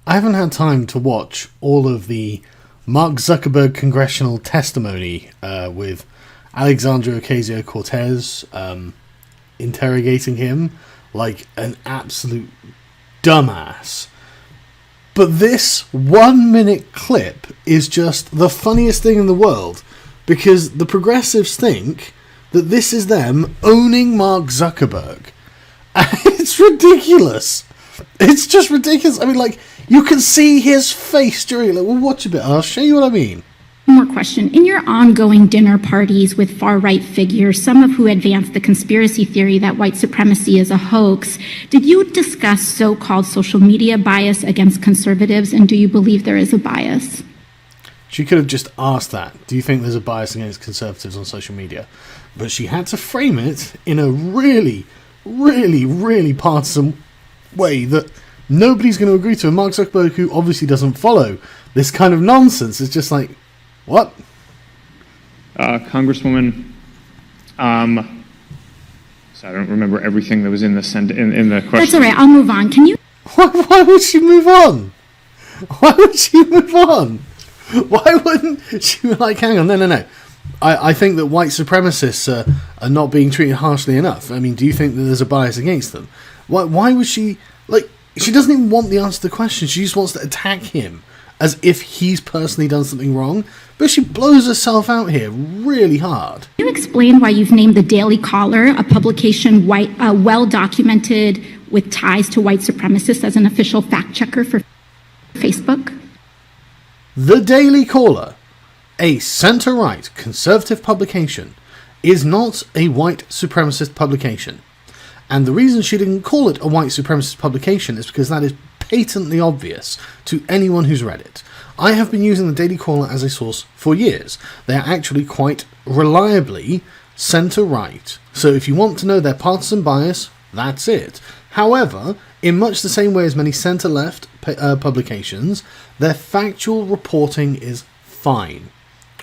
I haven't had time to watch all of the Mark Zuckerberg congressional testimony with Alexandria Ocasio-Cortez interrogating him like an absolute dumbass. But this 1 minute clip is just the funniest thing in the world, because the progressives think that this is them owning Mark Zuckerberg. And it's ridiculous. It's just ridiculous. I mean, like, you can see his face during it. Like, well, watch a bit and I'll show you what I mean. More question. In your ongoing dinner parties with far-right figures, some of who advance the conspiracy theory that white supremacy is a hoax, did you discuss so-called social media bias against conservatives, and do you believe there is a bias? She could have just asked that. Do you think there's a bias against conservatives on social media? But she had to frame it in a really, really, really partisan way that nobody's going to agree to. And Mark Zuckerberg, who obviously doesn't follow this kind of nonsense, is just like, what? Congresswoman, so I don't remember everything that was in the question. That's all right. I'll move on. Can you? Why would she move on? Why would she move on? Why wouldn't she be like, hang on, no. I think that white supremacists are not being treated harshly enough. I mean, do you think that there's a bias against them? Why would she, like, she doesn't even want the answer to the question. She just wants to attack him as if he's personally done something wrong. But she blows herself out here really hard. Can you explain why you've named the Daily Caller, a publication well-documented with ties to white supremacists, as an official fact-checker for Facebook? The Daily Caller, a centre-right conservative publication, is not a white supremacist publication. And the reason she didn't call it a white supremacist publication is because that is patently obvious to anyone who's read it. I have been using the Daily Caller as a source for years. They are actually quite reliably centre-right. So if you want to know their partisan bias, that's it. However, in much the same way as many centre-left publications, their factual reporting is fine.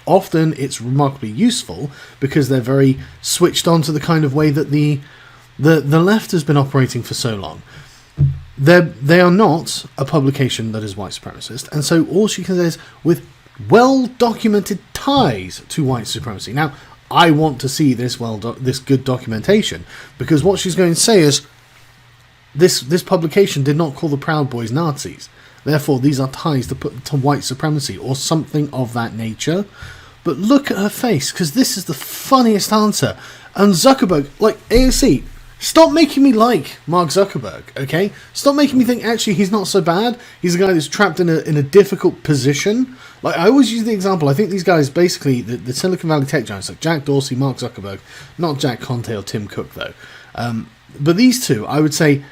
Often it's remarkably useful because they're very switched on to the kind of way that the left has been operating for so long. They are not a publication that is white supremacist, and so all she can say is with well-documented ties to white supremacy. Now, I want to see this this good documentation, because what she's going to say is this publication did not call the Proud Boys Nazis. Therefore, these are ties to white supremacy or something of that nature. But look at her face, because this is the funniest answer. And Zuckerberg, like AOC, stop making me like Mark Zuckerberg, okay? Stop making me think, actually, he's not so bad. He's a guy that's trapped in a difficult position. Like, I always use the example, I think these guys, basically, the Silicon Valley tech giants, like Jack Dorsey, Mark Zuckerberg, not Jack Conte or Tim Cook, though. But these two, I would say,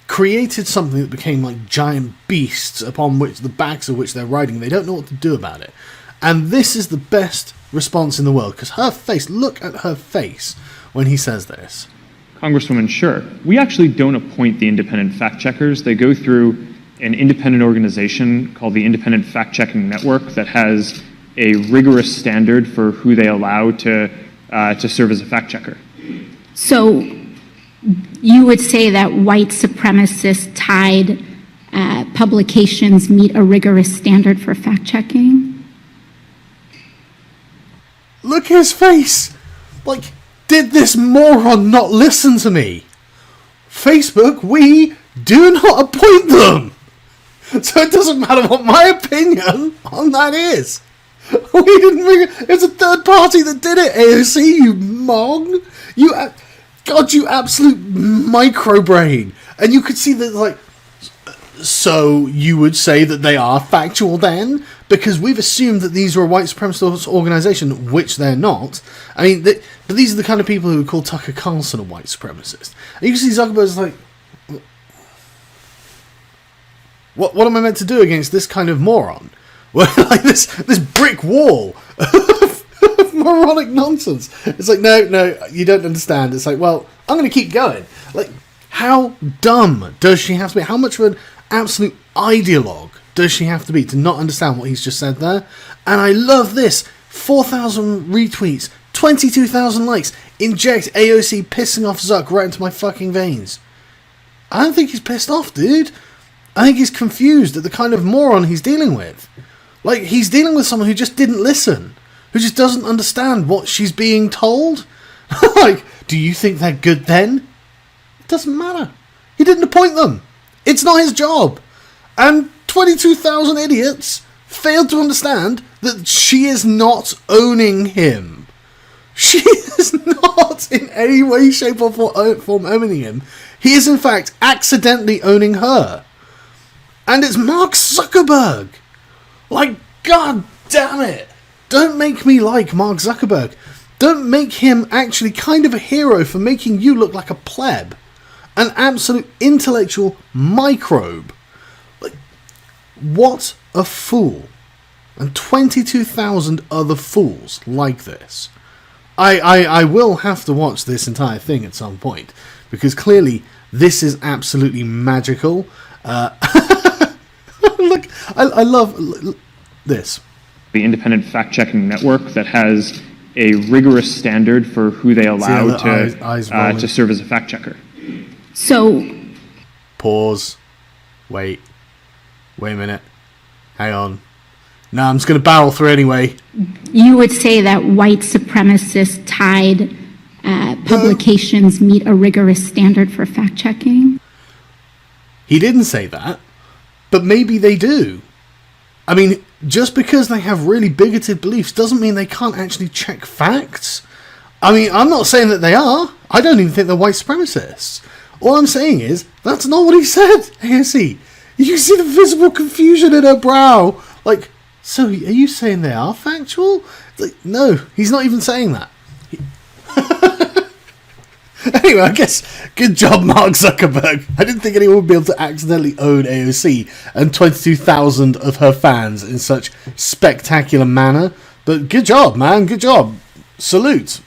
created something that became like giant beasts upon which the backs of which they're riding. They don't know what to do about it. And this is the best response in the world, because her face, look at her face when he says this. Congresswoman, sure. We actually don't appoint the independent fact checkers. They go through an independent organization called the Independent Fact Checking Network that has a rigorous standard for who they allow to serve as a fact checker. So you would say that white supremacist-tied publications meet a rigorous standard for fact-checking? Look at his face! Like, did this moron not listen to me? Facebook, we do not appoint them! So it doesn't matter what my opinion on that is. We didn't. It's a third party that did it, AOC, you mong! God, you absolute microbrain. And you could see that, like, so you would say that they are factual then? Because we've assumed that these are a white supremacist organization, which they're not. I mean, but these are the kind of people who would call Tucker Carlson a white supremacist. And you can see Zuckerberg's like, what am I meant to do against this kind of moron? Well, like this brick wall of moronic nonsense. It's like, no, you don't understand. It's like, well, I'm going to keep going. Like, how dumb does she have to be? How much of an absolute ideologue does she have to be to not understand what he's just said there? And I love this. 4,000 retweets, 22,000 likes. Inject AOC pissing off Zuck right into my fucking veins. I don't think he's pissed off, dude. I think he's confused at the kind of moron he's dealing with. Like, he's dealing with someone who just didn't listen, who just doesn't understand what she's being told. Like, do you think they're good then? It doesn't matter. He didn't appoint them. It's not his job. And 22,000 idiots failed to understand that she is not owning him. She is not in any way, shape or form owning him. He is in fact accidentally owning her. And it's Mark Zuckerberg. Like, god damn it. Don't make me like Mark Zuckerberg. Don't make him actually kind of a hero for making you look like a pleb. An absolute intellectual microbe. Like, what a fool. And 22,000 other fools like this. I will have to watch this entire thing at some point, because clearly this is absolutely magical. Look, I love this. The independent fact-checking network that has a rigorous standard for who they allow to serve as a fact-checker. So... Pause. Wait a minute. Hang on. No, I'm just going to barrel through anyway. You would say that white supremacist-tied publications meet a rigorous standard for fact-checking? He didn't say that, but maybe they do. I mean, just because they have really bigoted beliefs doesn't mean they can't actually check facts. I mean, I'm not saying that they are. I don't even think they're white supremacists. All I'm saying is, that's not what he said, AOC. You see the visible confusion in her brow. Like, so are you saying they are factual? Like, no, he's not even saying that. Anyway, I guess, good job, Mark Zuckerberg. I didn't think anyone would be able to accidentally own AOC and 22,000 of her fans in such spectacular manner. But good job, man, good job. Salute.